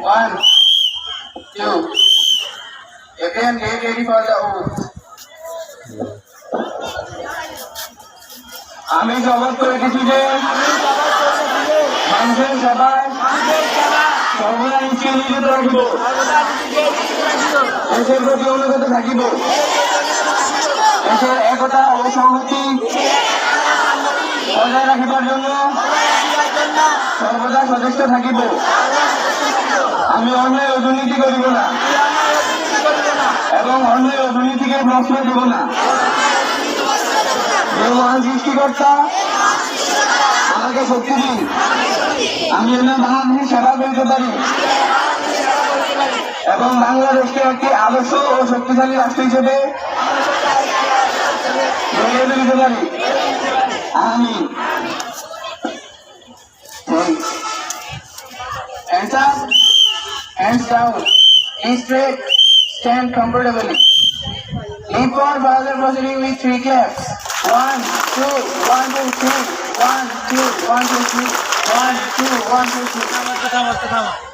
One, two. Again, get ready for the oath. আমি শপথ করিতেছি যে মানুষের সেবায় সর্বদা নিজকে নিয়োজিত রাখিব, দেশের প্রতি অনুগত থাকিব, দেশের একতা ও সংহতি বজায় রাখিবার জন্য সর্বদা সচেষ্ট থাকিব। আমি অন্যায় ও দুর্নীতি করিব না এবং অন্যায় ও দুর্নীতিকে প্রশ্রয় দেব না। যে মহান সৃষ্টিকর্তা আমাকে শক্তি দিন, আমি যেন বাংলাদেশের সেবা করতে পারি এবং বাংলাদেশকে একটি আদর্শ ও শক্তিশালী রাষ্ট্র হিসেবে গড়ে তুলতে পারি। আমি hands up, hands down, in straight, stand comfortably. Leap forward further proceeding with 3 claps. 1, 2, 1, 2, 3. 1, 2, 1, 2, 3. 1, 2, 1, 2, 3.